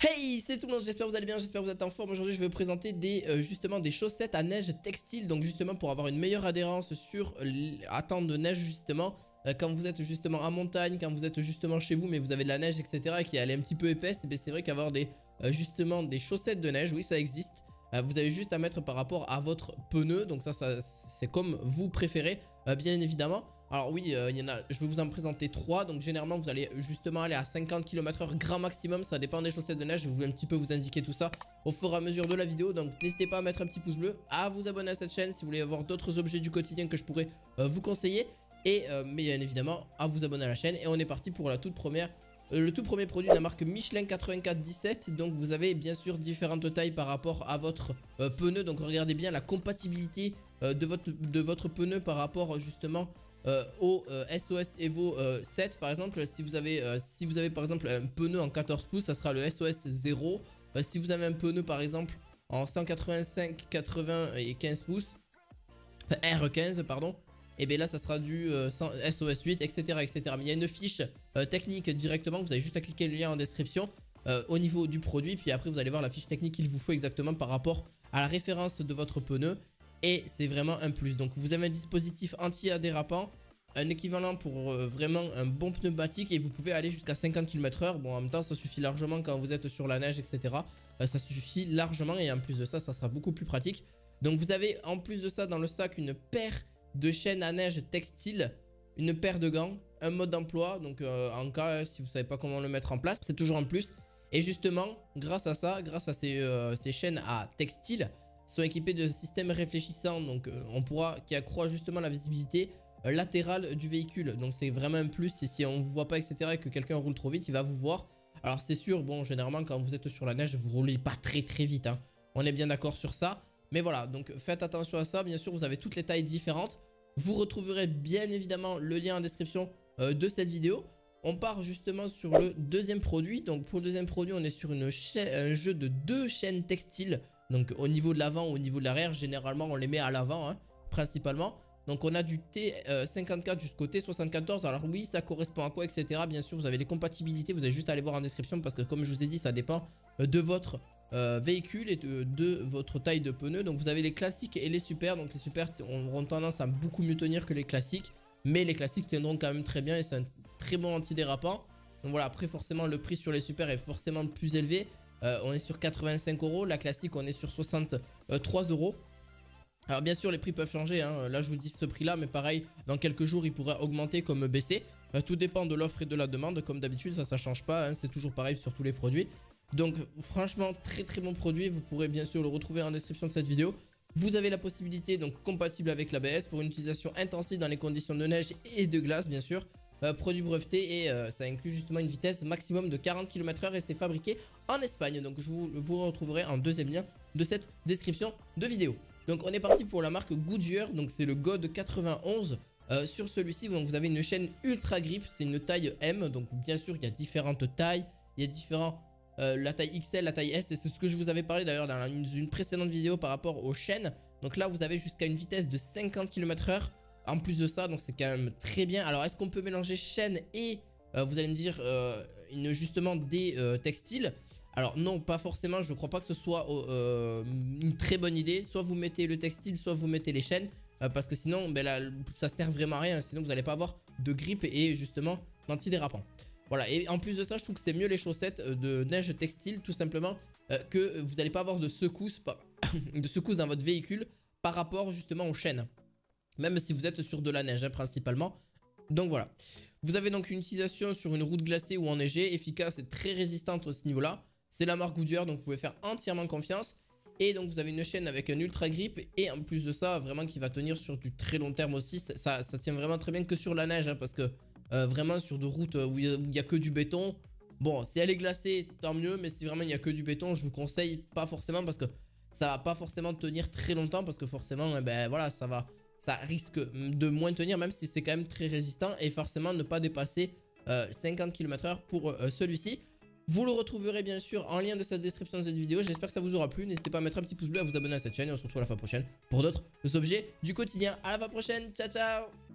Hey, c'est tout le monde, j'espère que vous allez bien, j'espère que vous êtes en forme. Aujourd'hui je vais vous présenter justement des chaussettes à neige textile. Donc justement pour avoir une meilleure adhérence sur à temps de neige justement. Quand vous êtes justement en montagne, quand vous êtes justement chez vous mais vous avez de la neige etc. et qui est un petit peu épaisse, c'est vrai qu'avoir justement des chaussettes de neige, oui ça existe. Vous avez juste à mettre par rapport à votre pneu. Donc ça c'est comme vous préférez bien évidemment. Alors oui, je vais vous en présenter 3. Donc généralement vous allez justement aller à 50 km/h grand maximum. Ça dépend des chaussettes de neige. Je vais un petit peu vous indiquer tout ça au fur et à mesure de la vidéo. Donc n'hésitez pas à mettre un petit pouce bleu, à vous abonner à cette chaîne si vous voulez avoir d'autres objets du quotidien que je pourrais vous conseiller. Et bien évidemment à vous abonner à la chaîne. Et on est parti pour la toute première. Le tout premier produit de la marque Michelin 8417. Donc vous avez bien sûr différentes tailles par rapport à votre pneu. Donc regardez bien la compatibilité de votre pneu par rapport justement au SOS Evo 7 par exemple. Si vous avez par exemple un pneu en 14 pouces, ça sera le SOS 0. Si vous avez un pneu par exemple en 185, 80 et 15 pouces, R15 pardon, et bien là ça sera du SOS 8 etc etc. Mais il y a une fiche technique directement, vous avez juste à cliquer le lien en description au niveau du produit. Puis après vous allez voir la fiche technique qu'il vous faut exactement par rapport à la référence de votre pneu. Et c'est vraiment un plus. Donc vous avez un dispositif anti-dérapant, un équivalent pour vraiment un bon pneumatique. Et vous pouvez aller jusqu'à 50 km/h. Bon en même temps ça suffit largement quand vous êtes sur la neige etc. Ça suffit largement et en plus de ça, ça sera beaucoup plus pratique. Donc vous avez en plus de ça dans le sac une paire de chaînes à neige textile, une paire de gants, un mode d'emploi. Donc en cas si vous ne savez pas comment le mettre en place, c'est toujours un plus. Et justement grâce à ça, grâce à ces chaînes à textile, sont équipés de systèmes réfléchissants, donc qui accroît justement la visibilité latérale du véhicule. Donc c'est vraiment un plus. Si on ne vous voit pas etc et que quelqu'un roule trop vite, il va vous voir. Alors c'est sûr, bon généralement quand vous êtes sur la neige, vous roulez pas très vite hein. On est bien d'accord sur ça. Mais voilà, donc faites attention à ça. Bien sûr vous avez toutes les tailles différentes. Vous retrouverez bien évidemment le lien en description de cette vidéo. On part justement sur le deuxième produit. Donc pour le deuxième produit, on est sur un jeu de 2 chaînes textiles. Donc au niveau de l'avant ou au niveau de l'arrière, généralement on les met à l'avant hein, principalement. Donc on a du T54 jusqu'au T74. Alors oui, ça correspond à quoi etc. Bien sûr vous avez les compatibilités, vous avez juste à aller voir en description. Parce que comme je vous ai dit, ça dépend de votre véhicule et de votre taille de pneu. Donc vous avez les classiques et les super. Donc les super auront tendance à beaucoup mieux tenir que les classiques. Mais les classiques tiendront quand même très bien et c'est un très bon antidérapant. Donc voilà, après forcément le prix sur les super est forcément plus élevé. On est sur 85 €, la classique on est sur 63 €. Alors bien sûr les prix peuvent changer hein. Là je vous dis ce prix là, mais pareil dans quelques jours il pourrait augmenter comme baisser. Tout dépend de l'offre et de la demande, comme d'habitude ça change pas hein. C'est toujours pareil sur tous les produits. Donc franchement très bon produit, vous pourrez bien sûr le retrouver en description de cette vidéo. Vous avez la possibilité donc compatible avec l'ABS pour une utilisation intensive dans les conditions de neige et de glace bien sûr. Produit breveté et ça inclut justement une vitesse maximum de 40 km/h et c'est fabriqué en Espagne. Donc je vous retrouverai en deuxième lien de cette description de vidéo. Donc on est parti pour la marque Goodyear, donc c'est le God 91. Sur celui-ci donc vous avez une chaîne ultra grip, c'est une taille M. Donc bien sûr il y a différentes tailles, il y a la taille XL, la taille S, et c'est ce que je vous avais parlé d'ailleurs dans une précédente vidéo par rapport aux chaînes. Donc là vous avez jusqu'à une vitesse de 50 km/h. En plus de ça, donc c'est quand même très bien. Alors est-ce qu'on peut mélanger chaîne et vous allez me dire justement des textiles? Alors non, pas forcément, je ne crois pas que ce soit une très bonne idée. Soit vous mettez le textile, soit vous mettez les chaînes, parce que sinon ben là, ça sert vraiment à rien. Sinon vous n'allez pas avoir de grippe et justement d'antidérapant. Voilà, et en plus de ça je trouve que c'est mieux les chaussettes de neige textile tout simplement, que vous n'allez pas avoir de secousses dans votre véhicule par rapport justement aux chaînes. Même si vous êtes sur de la neige hein, principalement. Donc voilà. Vous avez donc une utilisation sur une route glacée ou enneigée, efficace et très résistante à ce niveau là. C'est la marque Goodyear, donc vous pouvez faire entièrement confiance. Et donc vous avez une chaîne avec un ultra grip. Et en plus de ça, vraiment qui va tenir sur du très long terme aussi. Ça tient vraiment très bien que sur la neige hein, parce que vraiment sur des routes où il n'y a que du béton. Bon, si elle est glacée, tant mieux. Mais si vraiment il n'y a que du béton, je vous conseille pas forcément parce que ça va pas forcément tenir très longtemps. Parce que forcément, ben voilà, ça risque de moins tenir, même si c'est quand même très résistant. Et forcément ne pas dépasser 50 km/h pour celui-ci. Vous le retrouverez bien sûr en lien de cette description de cette vidéo. J'espère que ça vous aura plu. N'hésitez pas à mettre un petit pouce bleu, à vous abonner à cette chaîne. Et on se retrouve à la fois prochaine pour d'autres objets du quotidien. À la fois prochaine, ciao ciao.